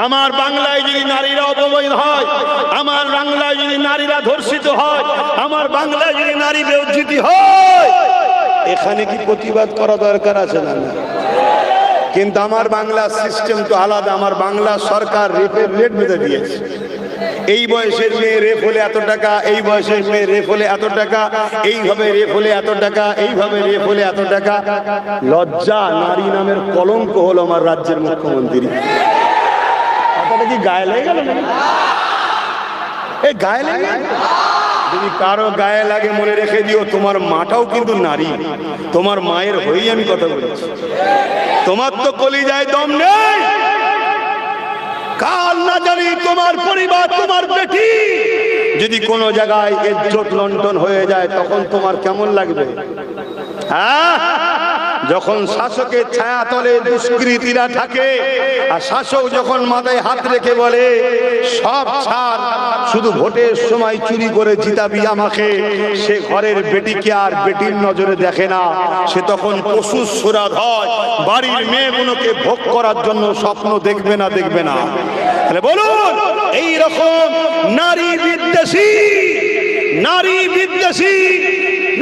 আমার বাংলায় যদি নারীরা অপমানিত হয়, আমার বাংলায় যদি নারীরা ধর্ষিত হয়, আমার বাংলায় যদি নারী বেইজ্জতি হয়, এখানে কি প্রতিবাদ করা দরকার আছে না? কিন্তু আমার বাংলার সিস্টেম তো আলাদা। আমার বাংলা সরকার রেপের রেট বেঁধে দিয়েছে। এই বয়সের মেয়ে রেপ হলে এত টাকা, এই বয়সের মেয়ে রেপ হলে এত টাকা, এইভাবে রেপ হলে এত টাকা, এইভাবে রেপ হলে এত টাকা। লজ্জা, নারী নামের কলঙ্ক হলো আমার রাজ্যের মুখ্যমন্ত্রী। কথাটা কি গায়ে লেগে গেল? এই গায়ে লেগে, যদি কারো গায়ে লাগে মনে রেখে দিও, তোমার মাটাও কিন্তু নারী। তোমার মায়ের হয়েই আমি কথা বলছি। তোমার তো কলিজায় দম নেই। কাল না জানি তোমার পরিবার, তোমার বেটি যদি কোনো জায়গায় ইজ্জত লন্ডন হয়ে যায়, তখন তোমার কেমন লাগবে? হ্যাঁ, যখন শাসকের ছায়া তলে দুষ্কৃতীরা থাকে, আর শাসক যখন মাথায় হাত রেখে বলে সব ছাড়, শুধু ভোটের সময় চুরি করে জিতাবি আমাকে, সে ঘরের বেটিকে আর বেটির নজরে দেখে না। সে তখন পশুর সুরাত হয়, বাড়ির মেয়েগুলোকে ভোগ করার জন্য স্বপ্ন দেখবে না, দেখবে না। তাহলে বলুন, এইরকম নারী বিদ্বেষী, নারী বিদ্বেষী,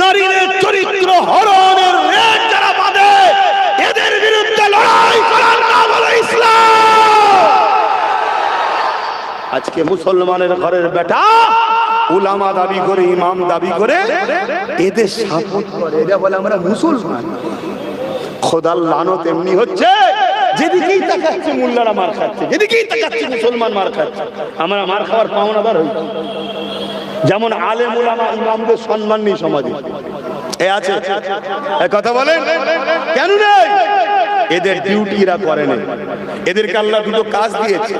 নারীদের চরিত্র হরণের রেট যারা বাঁধে, এদের বিরুদ্ধে লড়াই করার নাম হলো ইসলাম। আজকে মুসলমানের ঘরের বেটা উলামা দাবি করে, ইমাম দাবি করে, এদের সাপোর্ট করে, এরা বলে আমরা মুসলমান। খোদার লানত এমনি হচ্ছে, যেদিকেই তাকাচ্ছে মোল্লারা মার খাচ্ছে, যেদিকেই তাকাচ্ছে মুসলমান মার খাচ্ছে। আমরা মার খাওয়ার পাওনাদার হয়েছি। যেমন আলেম উলামা ইমামদের সম্মান নেই সমাজে, এ আছে কথা বলেন কেন নেই? এদের ডিউটি এরা করে না। এদেরকে আল্লাহ দুটো কাজ দিয়েছে,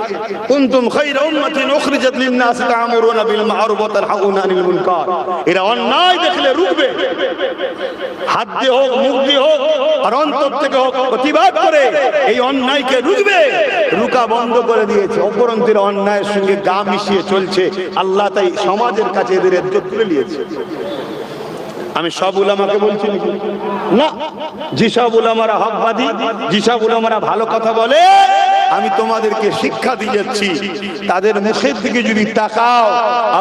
কুনতুম খায়রা উম্মাতিন উখরিজাত লিন-নাস তা'মুরুনা বিল মা'রুফ ওয়া তানহাউনা আনিল মুনকার। এরা অন্যায় দেখলে রুখবে, হাত দিয়ে হোক, মুখ দিয়ে হোক, আর অন্তর থেকে হোক, প্রতিবাদ করে এই অন্যায়কে রুখবে। রুকা বন্ধ করে দিয়েছে, অপরন্তের অন্যায়ের সঙ্গে গা মিশিয়ে চলছে। আল্লাহ তাই সমাজের কাছে এদের ইজ্জত তুলে নিয়েছে। আমি সব উলামাকে বলছি না, যেসব উলামারা হকবাদী, যেসব উলামারা ভালো কথা বলে, আমি তোমাদেরকে শিক্ষা দিয়ে যাচ্ছি। তাদের মুখের দিকে যদি তাকাও,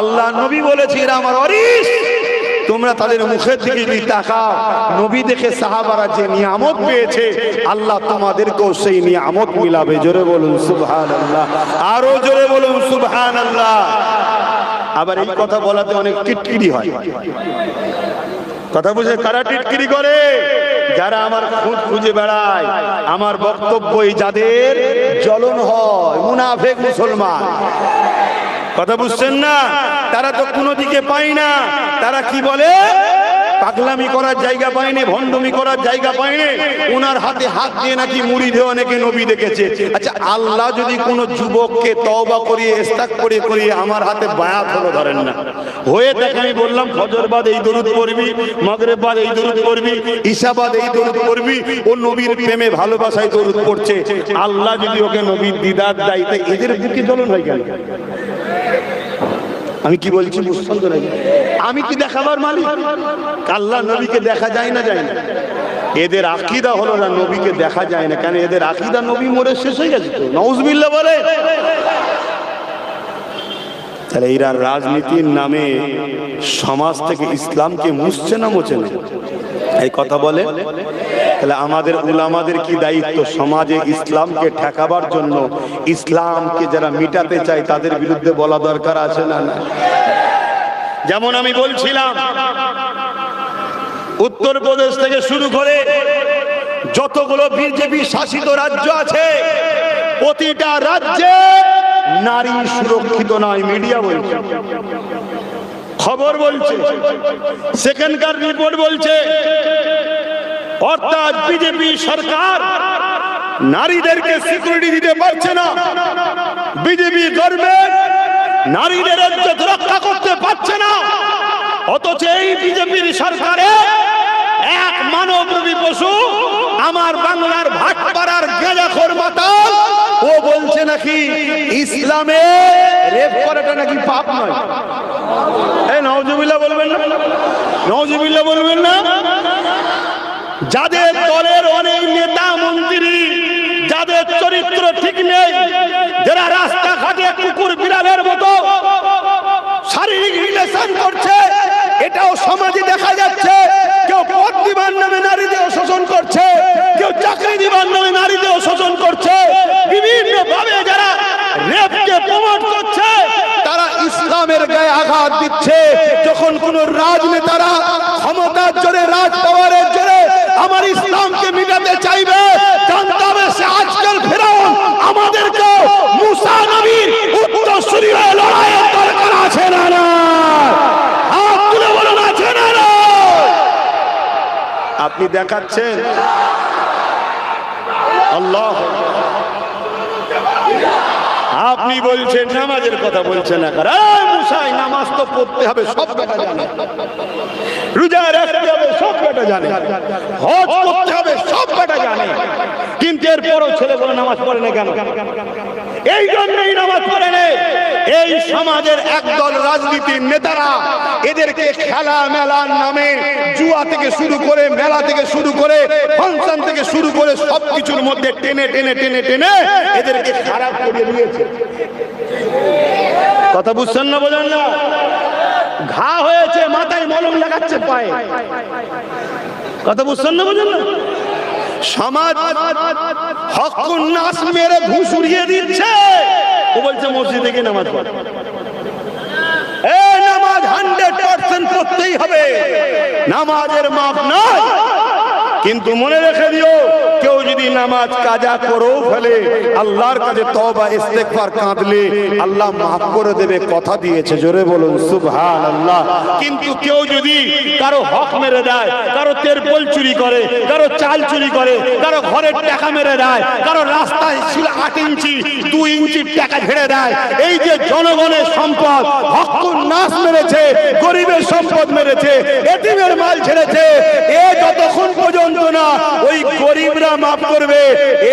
আল্লাহ নবী বলেছে এরা আমার ওয়ারিস। তোমরা তাদের মুখের দিকে যদি তাকাও, নবী দেখে সাহাবারা যে নিয়ামত পেয়েছে, আল্লাহ তোমাদেরকেও সেই নিয়ামত মিলাবে। জোরে বলুন সুবহানাল্লাহ, আরো জোরে বলুন সুবহানাল্লাহ। আবার এই কথা বলাতে অনেক টিটকিরি হয়। কথা বুঝে কারা টিটকিরি করে? যারা আমার খুঁত খুঁজে বেড়ায়। আমার বক্তব্যই যাদের জ্বলন হয়, মুনাফিক মুসলমান। কথা বুঝছেন না? তারা তো কোনো দিকে পায় না। তারা কি বলে? পাগলামি করার জায়গা পায়নি, ভণ্ডমি করার জায়গা পায়নি। ওনার হাতে হাত দিয়ে নাকি মুরিদে অনেকে নবী দেখেছে। আচ্ছা, আল্লাহ যদি কোনো যুবককে তওবা করিয়ে ইস্তেগফার করিয়ে আমার হাতে বায়াত হলো ধরেন না, হয়ে থাকে, আমি বললাম ফজর বাদ এই দরুদ পড়বি, মাগরিব বাদ এই দরুদ পড়বি, ঈশা বাদ এই দরুদ পড়বি, ও নবীর প্রেমে ভালোবাসায় দরুদ পড়ছে। আল্লাহ যদি ওকে নবীর দিদার দেয়, তাই এদের বুকে জ্বলন হয় কেন? আমি কি বলছি বুঝছেন তো নাকি? আমি কি দেখাবার মালিক? আল্লাহ নবীকে দেখা যায় না, যায় না। এদের আকীদা হলো না নবীকে দেখা যায় না। কেন? এদের আকীদা নবী মরে শেষ হয়ে গেছে তো। নাউজুবিল্লাহ বলে। তাহলে এরা রাজনীতির নামে সমাজ থেকে ইসলামকে মুছছে না মোছে না? এই কথা বলে। তাহলে আমাদের উলামাদের কি দায়িত্ব? সমাজে ইসলামকে ঠেকাবার জন্য, ইসলামকে যারা মিটাতে চায় তাদের বিরুদ্ধে বলা দরকার আছে না? যেমন আমি বলছিলাম, উত্তরপ্রদেশ থেকে শুরু করে যতগুলো বিজেপি শাসিত রাজ্য আছে, প্রতিটা রাজ্যে নারী সুরক্ষিত নয়। মিডিয়া বলছে, খবর বলছে, সেকেন্ডকার রিপোর্ট বলছে। অর্থাৎ বিজেপি সরকার নারীদেরকে সিকিউরিটি দিতে পারছে না। বিজেপি গভর্নমেন্ট নারীদের ইজ্জত রক্ষা করতে পারছে না। অথচ এই বিজেপির সরকারে এক মানবরূপী পশু, আমার বাংলার ভাটপাড়ার গাঁজাখোর মাতাল, ও বলছে নাকি ইসলামে রেপ করাটা নাকি পাপ নয়। এই নাউজুবিল্লাহ বলবেন না? নাউজুবিল্লাহ বলবেন না? যাদের দলের অনেক নেতা মন্ত্রী, যাদের চরিত্র ঠিক নেই, যারা রাস্তাঘাটে কুকুর বিড়ালের মতো শারীরিক রিলেশন করছে, এটাও সমাজে দেখা যাচ্ছে। কেউ পদ দিবার নামে নারীদের শোষণ করছে, কেউ চাকরি দিবার নামে নারীদের শোষণ করছে। বিভিন্ন ভাবে যারা রেপকে প্রমোট করছে, তারা নেতারা ক্ষমতার জোরে, রাজ পাওয়ারের জোরে আমার ইসলামকে মিটাতে চাইবে, জানতে হবে সে আজকাল ফেরাউন আমাদেরকে মুসা নবীর উত্তরসূরি হয়ে লড়াইয়ের দরকার আছে না না? হাত তুলে বলুন আছে না না? আপনি দেখাচ্ছেন আল্লাহ, আপনি বলছেন নামাজের কথা বলছেন না, মুসাই নামাজ তো পড়তে হবে সব বেটা জানে, রোজা রাখতে হবে সব বেটা জানে, হজ করতে হবে সব বেটা জানে, কিন্তু এরপরও ছেলেগুলো নামাজ পড়ে না কেন? এই জন্যই নামাজ পড়ে না। এই সমাজের একদল রাজনীতির নেতারা এদেরকে খেলা মেলার নামে জুয়া থেকে শুরু করে, মেলা থেকে শুরু করে, ফাংশন থেকে শুরু করে সবকিছুর মধ্যে টেনে টেনে টেনে টেনে এদেরকে খারাপ করে দিয়েছে। কথা বুঝছেন না? বোঝেন না? ঘা হয়েছে, মাথায় মলম লাগাচ্ছে পায়ে। কথা বুঝছেন না? বোঝেন না? সমাজ হকুন নাস মেরে ঘুষ উড়িয়ে দিচ্ছে। ও বলছে মসজিদে গিয়ে নামাজ পড়। এই নামাজ 100% পড়তেই হবে, নামাজের মাপ নাই। কিন্তু মনে রেখে দিও, কেউ যদি নামাজ কাজা করেও ফেলে, আল্লাহর কাছে তওবা ইস্তেগফার কাঁদলে আল্লাহ মাফ করে দেবে, কথা দিয়েছে। জোরে বলুন সুবহানাল্লাহ। কিন্তু কেউ যদি কারো হক মেরে দেয়, কারো তেরপল চুরি করে, কারো চাল চুরি করে, কারো ঘরের টাকা মেরে দেয়, কারো রাস্তায় ছিল 8 ইঞ্চি 2 ইঞ্চির টাকা ঝেড়ে দেয়, এই যে জনগণের সম্পদ হকুন নাস মেরেছে, গরিবের সম্পদ মেরেছে, এতিমের মাল ছেড়েছে, এ যতক্ষণ পর্যন্ত না ওই গরিবরা মাফ করবে,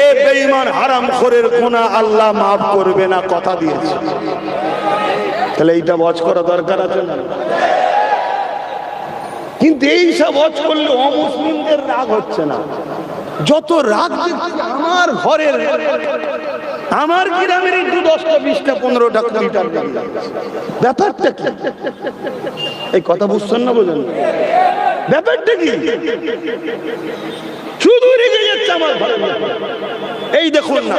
এ বেঈমান হারামখোরের গুনাহ আল্লাহ মাফ করবে না, কথা দিয়েছে। তাহলে এইটা ওয়াজ করা দরকার আছে না? কিন্তু এই সব ওয়াজ করলে অমুসলিমদের রাগ হচ্ছে না। যত রাগ দেখছি আমার ঘরের, আমার গ্রামের 10টা 20টা 15টা 20টা ব্যাপারটা কি? এই কথা বুঝছেন না? বোঝেন ব্যাপারটা কি? শুধু রেগে যাচ্ছে আমার ঘরে। এই দেখুন না,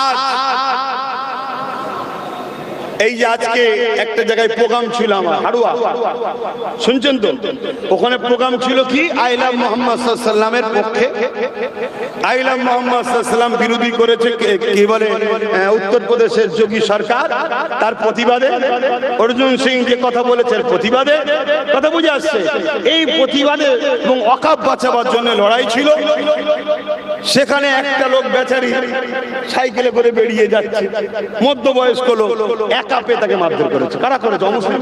আর এই যে আজকে একটা জায়গায় প্রোগ্রাম ছিল আমার হাড়ুয়া, শুনছেন তো? ওখানে প্রোগ্রাম ছিল কি, আই লাভ মুহাম্মদ সাল্লাল্লাহু আলাইহি ওয়াসাল্লামের পক্ষে। আই লাভ মুহাম্মদ সাল্লাল্লাহু আলাইহি ওয়াসাল্লাম বিরোধী করেছে কি বলে উত্তরপ্রদেশের যোগী সরকার, তার প্রতিবাদে অর্জুন সিং যে কথা বলেছে প্রতিবাদে, কথা বুঝে আসছে। এই প্রতিবাদে এবং ওয়াকফ বাঁচাবার জন্য লড়াই ছিল। সেখানে একটা লোক বেচারি সাইকেলে করে বেরিয়ে যাচ্ছে, মধ্যবয়স্ক লোক, একা পেয়ে তাকে মারধর করেছে। কারা করেছে? অমুসলিম।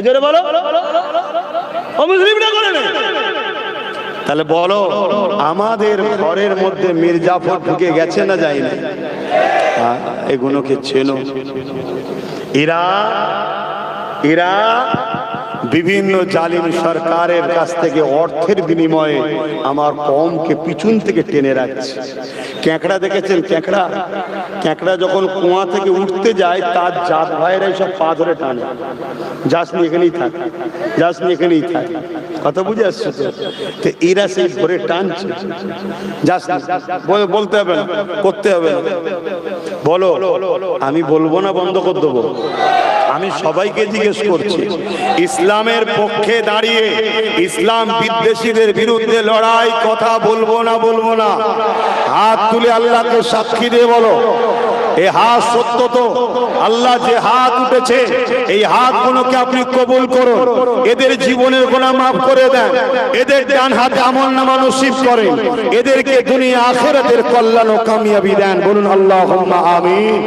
জোরে বলো, অমুসলিমরা করে না? তাহলে বলো, আমাদের ঘরের মধ্যে মির্জাফর ঢুকে গেছে না যায়নি? এগুলোকে চেনো? এরা বিভিন্ন জালিম সরকারের কাছ থেকে অর্থের বিনিময়ে আমার কমকে পিছন থেকে টেনে রাখছে। ক্যাঁকড়া দেখেছেন? ক্যাঁকড়া যখন কুয়া থেকে উঠতে যায়, তার জাত ভাইরাই সব পা ধরে টানে, যাসনি এখানেই থাক, যাসনি এখানেই থাক। কথা বুঝে আসছে তো? এরা সেই ধরে টানছে, যাসনি বলতে হবে না, করতে হবে না। বলো, আমি বলবো না বন্ধ করে দেবো? আমি সবাইকে জিজ্ঞেস করছি, ইসলামের পক্ষে দাঁড়িয়ে ইসলাম বিদ্বেষীদের বিরুদ্ধে লড়াই, কথা বলবো না বলবো না? হাত তুলে আল্লাহকে সাক্ষী দিয়ে বলো, এই হাত সত্য তো? আল্লাহ যে হাত উঠেছে, এই হাতগুলোকে আপনি কবুল করুন, এদের জীবনের গুনাহ মাফ করে দেন, এদের ডান হাতে আমলনামা নসিব করেন, এদেরকে দুনিয়া আখিরাতের কল্যাণ ও কামিয়াবি দেন। বলুন আল্লাহুম্মা আমিন।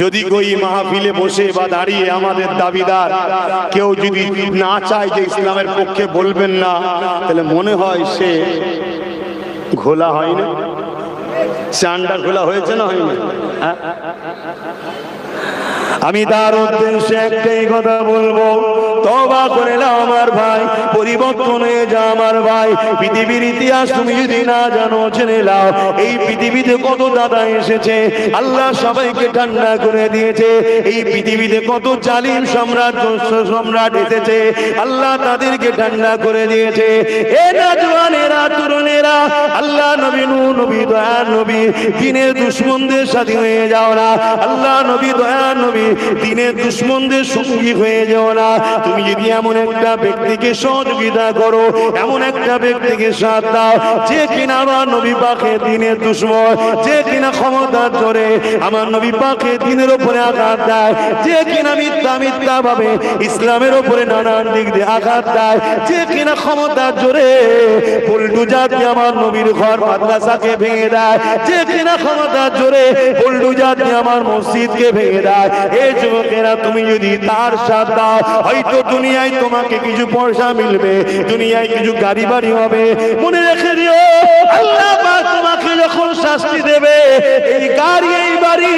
যদি ওই মাহফিলে বসে বা দাঁড়িয়ে আমাদের দাবিদার কেউ যদি না চায় যে ইসলামের পক্ষে বলবেন না, তাহলে মনে হয় সে ঘোলা হয় না, সে আন্ডার ঘোলা হয়েছে না হয়নি? আমি তার উদ্দেশ্যে একটাই কথা বলবো, তওবা তওবা করে নাও আমার ভাই, পরিবর্তন হয়ে যা আমার ভাই। পৃথিবীর ইতিহাস তুমি যদি না জানো জেনে নাও, এই পৃথিবীতে কত দাদা এসেছে, আল্লাহ সবাইকে ঠান্ডা করে দিয়েছে। এই পৃথিবীতে কত জালিম সম্রাট সম্রাট এসেছে, আল্লাহ তাদেরকে ঠান্ডা করে দিয়েছে। এ নওজওয়ানেরা, তরুণেরা, আল্লাহ নবী নূহ নবী দয়ার নবী দ্বীনের দুশমনদের সাথী হয়ে যাও না। আল্লাহ নবী দয়ার নবী দ্বীনের দুশমনদের সঙ্গী হয়ে যাও না। তুমি যদি এমন একটা ব্যক্তিকে সহযোগিতা করো, এমন একটা ব্যক্তিকে সাথ দাও যে কিনা আমার নবী পাকের দ্বীনের দুশমন, যে কিনা ক্ষমতার জোরে আমার নবী পাকের দ্বীনের উপরে আঘাত দেয়, যে কিনা মিথ্যা মিথ্যা ভাবে ইসলামের উপরে নানান দিক দিয়ে আঘাত দেয়, যে কিনা ক্ষমতার জোরে পল্টু জাতি আমার নবীর ঘর মাদ্রাসাকে ভেঙে দেয়, যে কিনা ক্ষমতার জোরে পল্টু জাতি আমার মসজিদকে ভেঙে দেয়। এই যুবকেরা তুমি যদি তার সাথ দাও, হয়তো দুনিয়ায় তোমাকে কিছু পয়সা মিলবে, দুনিয়ায় কিছু গাড়ি বাড়ি হবে। মনে রেখে দিও, আল্লাহ পাক তোমাকে যখন শাস্তি দেবে, এই গাড়ি এই বাড়ি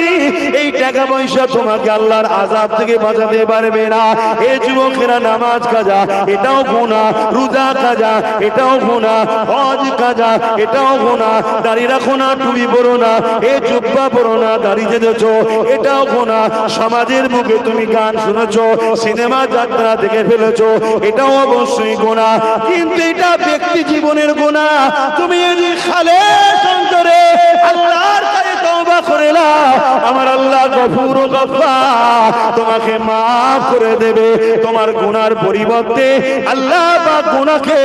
এই টাকা পয়সা তোমাকে আল্লাহর আযাব থেকে বাঁচাতে পারবে না। এই যুবকেরা নামাজ কাজা এটাও গুনাহ, রোজা কাজা এটাও গুনাহ, হজ কাজা এটাও গুনাহ, দাড়ি রাখো না, টুপি পরো না, এই জুব্বা পরো না, দাড়ি যেতেছো এটাও গুনাহ। সমাজের মুখে তুমি গান শুনেছো, সিনেমা যাত্রা দেখে ফেলেছো, এটাও অবশ্যই গুনাহ। কিন্তু এটা ব্যক্তি জীবনের গুনাহ। তুমি যদি খালেস অন্তরে আল্লাহর কাছে তওবা করে নাও, আমার আল্লাহ গফুর ও গফফার, তোমাকে মাফ করে দেবে। তোমার গুনার পরিবর্তে আল্লাহ পাক গুনাহকে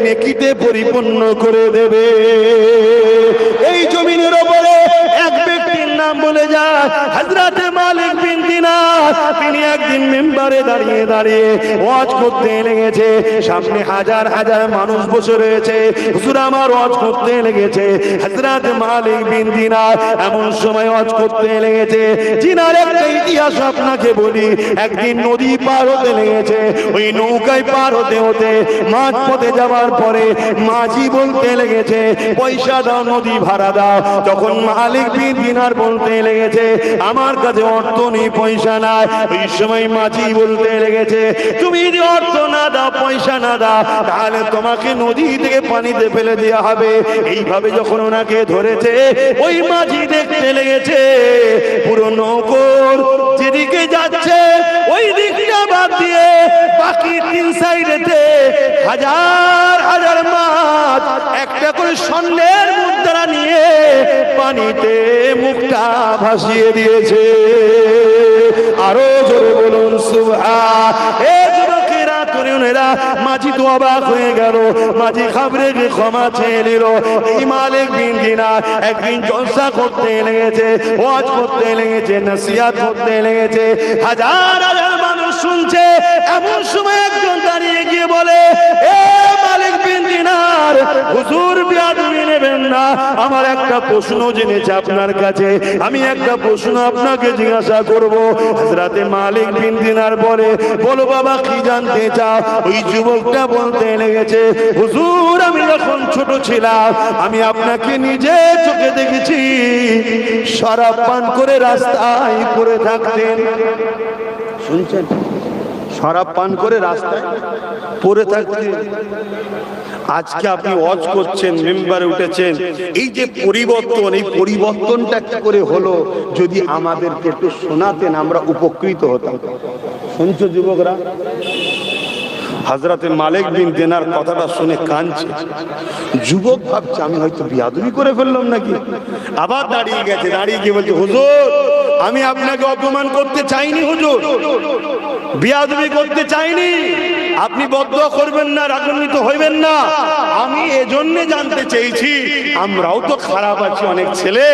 নেকিতে পরিপূর্ণ করে দেবে। এই জমিনের উপরে এক ব্যক্তির নাম বলে যায় হযরত মালিক বিন দিনার। তিনি একদিন মিম্বারে দাঁড়িয়ে দাঁড়িয়ে ওয়াজ করতে লেগেছে। সামনে হাজার হাজার মানুষ বসে রয়েছে। হুজুর আমার ওয়াজ করতে লেগেছে। হযরত মালিক বিন দিনার এমন সময় ওয়াজ করতে লেগেছে, জিনার একটা ইতিহাস আপনাকে বলি। একদিন নদী পার হতে লেগেছে। ওই নৌকায় পার হতে হতে মাঝ পথে যাওয়ার পরে মাঝি বলতে লেগেছে, পয়সা দাও, নদী ভাড়া দাও। তখন মালিক বিন দিনার বলতে লেগেছে, আমার কাছে অর্থ নেই, পয়সা নাই। ওই সময় মাঝি বলতে লেগেছে, তুমি যদি অর্থ না দাও, পয়সা না দাও, তাহলে তোমাকে নদী থেকে পানিতে ফেলে দেওয়া হবে। এইভাবে যখন ওনাকে ধরেছে, ওই মাঝি দেখতে লেগেছে পুরো নৌকোর যেদিকে যাচ্ছে ওই দিকটা বাদ দিয়ে বাকি তিন সাইডেতে হাজার হাজার মাছ একটা করে স্বর্ণের মুদ্রা নিয়ে পানিতে মুখটা ভাসিয়ে দিয়েছে। আরো জোরে বলুন সুবহান। মাঝি তো অবাক হয়ে গেল। মাঝি খাবরে ক্ষমা চেয়ে নিল। এই মালিক বিন দিনার একদিন জলসা করতে লেগেছে, ওয়াজ করতে লেগেছে, নসিহত করতে লেগেছে, হাজার হাজার মানুষ শুনছে। এমন সময় একজন দাঁড়িয়ে গিয়ে বলে, এ মালিক বিন দিনার, হুজুর বিয়াদবি নেবেন না, আমার একটা প্রশ্ন জেনেছে আপনার কাছে, আমি একটা প্রশ্ন আপনাকে জিজ্ঞাসা করব। হযরত মালিক বিন দিনার বলে, বলো বাবা কি জানতে চাও? ওই যুবকটা বলতে লেগেছে, হুজুর আমি যখন ছোট ছিলাম আমি আপনাকে নিজে চোখে দেখেছি শরাব পান করে রাস্তায় পড়ে থাকতেন। শুনছেন? শরাব পান করে রাস্তায় পড়ে থাকতেন। আজকে আপনি ওয়াজ করছেন, মেম্বারে উঠেছেন, এই যে পরিবর্তন, এই পরিবর্তনটা কি করে হলো যদি আমাদেরকে একটু শোনাতেন, আমরা উপকৃত হতাম। শুনছো যুবকরা? হযরত মালিক বিন দিনার কথাটা শুনে কাঁদছে। যুবক ভাবছে আমি হয়তো বিয়াদবি করে ফেললাম নাকি। আবার দাঁড়িয়ে গেছে, দাঁড়িয়ে গিয়ে বলছে, হুজুর আমি আপনাকে অপমান করতে চাইনি, হুজুর বিয়াদবি করতে চাইনি, আপনি বদদোয়া করবেন না, রাগান্বিত হইবেন না। আমি এজন্য জানতে চেয়েছি, আমরাও তো খারাপ আছি অনেক ছেলে,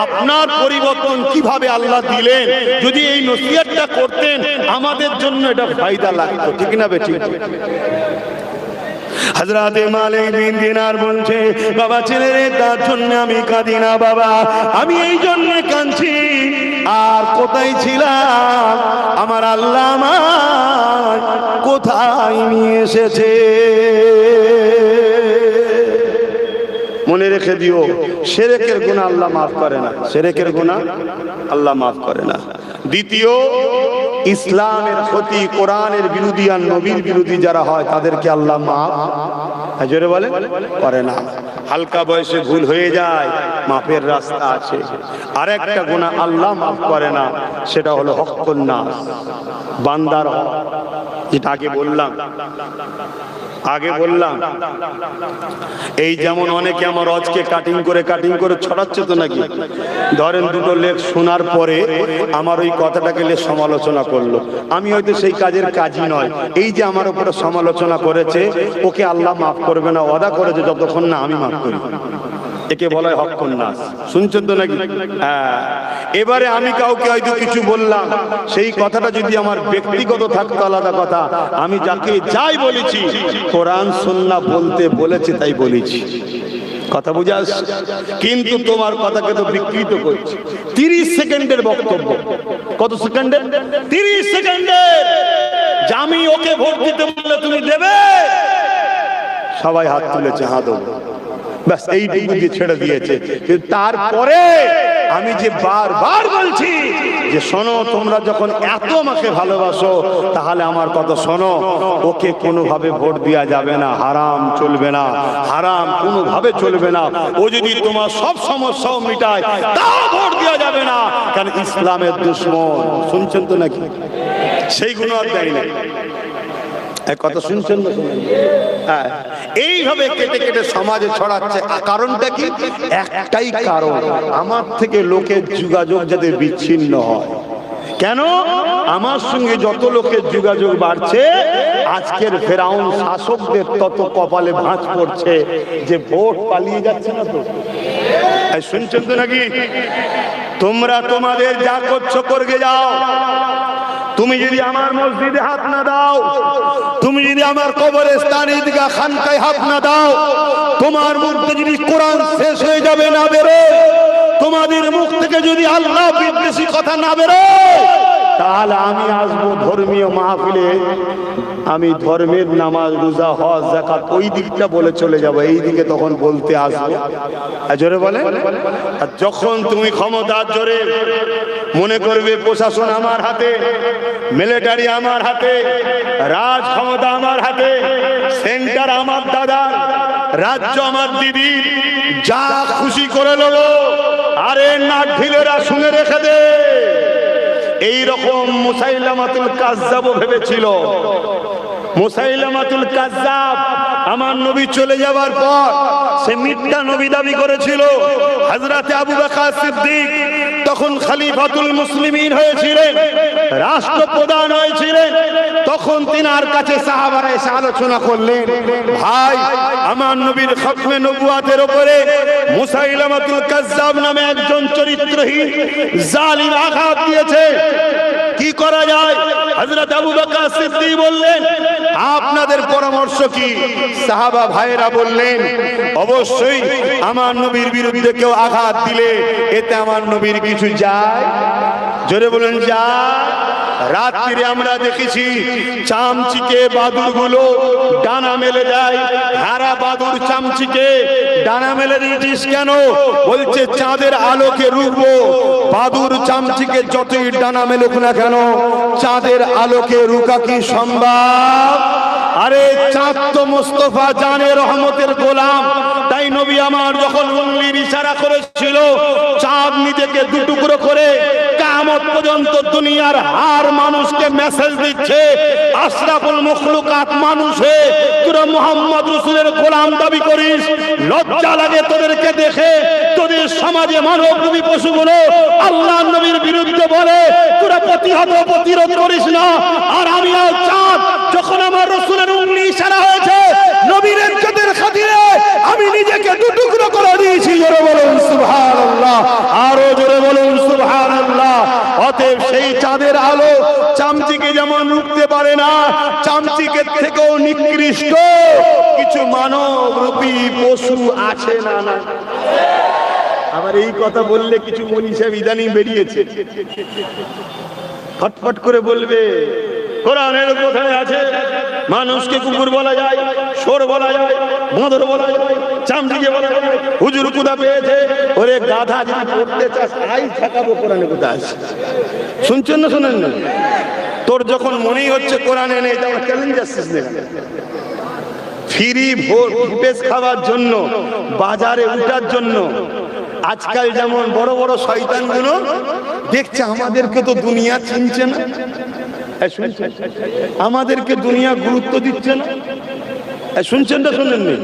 আপনার পরিবর্তন কিভাবে আল্লাহ দিলেন, যদি এই নসিহতটা করতেন আমাদের জন্য এটা ফায়দা লাগতো, ঠিক না বেটি? হযরত মালিক বিন দিনার বলছে, বাবা ছেলেরে তার জন্য আমি কাঁদি না বাবা, আমি এই জন্য কাঁদছি, আর কোথায় ছিলাম আমার আল্লাহ আমায় কোথায় নিয়ে এসেছে। মনে রেখে দিও, শিরকের গুনাহ আল্লাহ মাফ করে না, শিরকের গুনাহ আল্লাহ মাফ করে না। দ্বিতীয় ইসলামের ক্ষতি, কোরআনের বিরোধী আর নবীর বিরোধী যারা হয় তাদেরকে আল্লাহ মাফ জোরে বলে করে না। হালকা বয়সে ভুল হয়ে যায়, মাফের রাস্তা আছে। আরেকটা গুনাহ আল্লাহ মাফ করে না, সেটা হলো হক্কুন নাস, বান্দার হক। যেটা আগে বললাম এই যেমন অনেকে আমার রজকে কাটিং করে ছড়াচ্ছে তো নাকি, ধরেন দুটো লেখ শোনার পরে আমার ওই কথাটাকে নিয়ে সমালোচনা করলো, আমি হয়তো সেই কাজের কাজই নয়, এই যে আমার উপরে সমালোচনা করেছে ওকে আল্লাহ মাফ করবে না, ওয়াদা করেছে যতক্ষণ না আমি মাফ করি। একে বলা হয় হক্কুন নাস। শুনছেন তো নাকি? হ্যাঁ। এবারে আমি কাউকে হয়তো কিছু বললাম, সেই কথাটা যদি আমার ব্যক্তিগত থাকতো আলাদা কথা, আমি যাকে যাই বলেছি কোরআন সুন্নাহ বলতে বলেছে তাই বলেছি, কথা বুঝা আসছে? কিন্তু তোমার কথাকে তো বিকৃত করছে। 30 সেকেন্ডের বক্তব্য, কত সেকেন্ডের? 30 সেকেন্ডের। আমি ওকে ভোট দিতে বললে তুমি দেবে? সবাই হাত তুলেছে, হাত দেবো, ব্যাস এইটুকু দিয়ে ছেড়ে দিয়েছে। তারপরে আমি যে বারবার বলছি যে শোনো, তোমরা যখন এত আমাকে ভালোবাসো তাহলে আমার কথা শোনো, ওকে কোনোভাবে ভোট দেওয়া যাবে না, হারাম চলবে না, হারাম কোনোভাবে চলবে না। ও যদি তোমার সব সমস্যাও মিটায় তাও ভোট দেওয়া যাবে না, কারণ ইসলামের দুশমন। শুনছেন তো নাকি? সেইগুলো আর দেয় না। কথা শুনছেন না? হ্যাঁ, এইভাবে কেটে কেটে সমাজে ছড়াচ্ছে। কারণটা কি? একটাই কারণ, আমার থেকে লোকের যোগাযোগ যাতে বিচ্ছিন্ন হয়। কেন? আমার সঙ্গে যত লোকের যোগাযোগ বাড়ছে, আজকের ফেরাউন শাসকদের তত কপালে ভাঁজ পড়ছে যে ভোট পালিয়ে যাচ্ছে না। তো শুনছেন তো নাকি? তোমরা তোমাদের যা করছো করগে যাও। তুমি যদি আমার মসজিদে হাত না দাও, তুমি যদি আমার কবরস্থান ঈদগাহ খানকায় হাত না দাও, তোমার মুখ থেকে যদি কোরআন শেষ হয়ে যাবে না বেরো, তোমাদের মুখ থেকে যদি আল্লাহ বিদ্বেষী কথা না বেরো, তাহলে আমি আসবো ধর্মীয় মাহফিলে, আমি ধর্মের নামাজ রোজা হজ যাকাত ওই দিকটা বলে চলে যাব, এই দিকে তখন বলতে আসবো। জোরে বলে। আর যখন তুমি ক্ষমতার জোরে মনে করবে প্রশাসন আমার হাতে, মিলিটারি আমার হাতে, রাজ ক্ষমতা আমার হাতে, সেন্টার আমার দাদার, রাজ্য আমার দিদি, যা খুশি করে নেবো, আরে নাক ঢিলেরা শুনে রেখে দে। এইরকম মুসাইলামাতুল কাজ্জাব ভেবেছিল। মুসাইলামাতুল কাজ্জাব আমার নবী চলে যাওয়ার পর সে মিথ্যা নবী দাবি করেছিল। হযরতে আবু বকর সিদ্দিক তখন খলিফাতুল মুসলিমিন হয়েছিলেন, রাষ্ট্রপ্রধান হয়েছিলেন। তখন তিনার কাছে সাহাবারা এসে আলোচনা করলেন, ভাই আমার নবীর খতমে নবুয়াতের উপরে মুসাইলামাতুল কাজ্জাব নামে একজন চরিত্রহীন জালিম আঘাত দিয়েছে, কি করা যায়? হযরত আবু বকর সিদ্দিক বললেন, আপনাদের পরামর্শ কি? সাহাবা ভাইরা বললেন, অবশ্যই আমার নবীর বিরুদ্ধে কেউ আঘাত দিলে এতে আমার নবীর কিছু যায়? জোরে বলেন, যায়। রাত্রিরে আমরা দেখেছি চামচিকে বাদুরগুলো ডানা মেলে দেয়। হারা বাদুর চামচিকে ডানা মেলে দিয়েছিস কেন? বলছে চাঁদের আলোকে রুখবো। বাদুর চামচিকে যতই ডানা মেলুক না কেন, চাঁদের আলোকে রুকা কি সম্ভব? আরে চাঁদ তো মুস্তাফা জানে রহমতের গোলাম, তাই নবী আমার যখন উঙ্গলির ইশারা করেছিল, চাঁদ নিজেকে দুটুকরো করে কিয়ামত পর্যন্ত দুনিয়ার হার মানুষকে মেসেজ দিচ্ছে, আশরাফুল মখলুকাত মানুষ হয়ে তোরা মুহাম্মদ রাসূলের গোলাম দাবি করিস? লজ্জা লাগে তোদেরকে দেখে? তোদের সমাজে মানবরূপী পশুগুলো আল্লাহর নবীর বিরুদ্ধে বলে, তোরা প্রতিরোধ করিস না। আর আমি আর চাঁদ যখন আমার রাসূলের উঙ্গলি ইশারা হয়েছে, নবীর ইজ্জতের খাতিরে আমি নিজেকে দুটুকরো করে দিয়েছি। জোরে বলুন সুবহানাল্লাহ, আরো জোরে বলুন সুবহানাল্লাহ। অতএব সেই চাঁদের আলো চামচিকে যেমন রুখতে পারে না, চামচিকের থেকেও নিকৃষ্ট কিছু মানবরূপী পশু আছে না? না। আবার এই কথা বললে কিছু মনীষা ইদানিং বেরিয়েছে, ফটফট করে বলবে কোরআনের কোথায় আছে মানুষকে কুকুর বলা যায়, শোর বলা যায়, বাঁদর বলা যায়, চামচিকে বলা যায়, হুজুর কোথা পেয়েছে? ওরে গাধা, যদি পড়তে চাস আই ঠেকাবো, কোরআনে কোথায় আছে? শুনছেন না? শোনেন না? তোর যখন মনেই হচ্ছে কোরআনে নেই, তাহলে চ্যালেঞ্জ আসছিস না। ফ্রি ফুটেজ খাওয়ার জন্য, বাজারে উঠার জন্য আজকাল যেমন বড় বড় শয়তানগুলো দেখছে আমাদেরকে তো দুনিয়া চিনছে না, আমাদেরকে দুনিয়া গুরুত্ব দিচ্ছে না। শুনছেন না শুনেননি?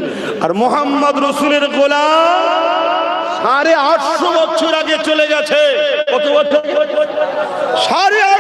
আর মোহাম্মদ রসুলের গোলাম 850 বছর আগে চলে গেছে। কত বছর? 850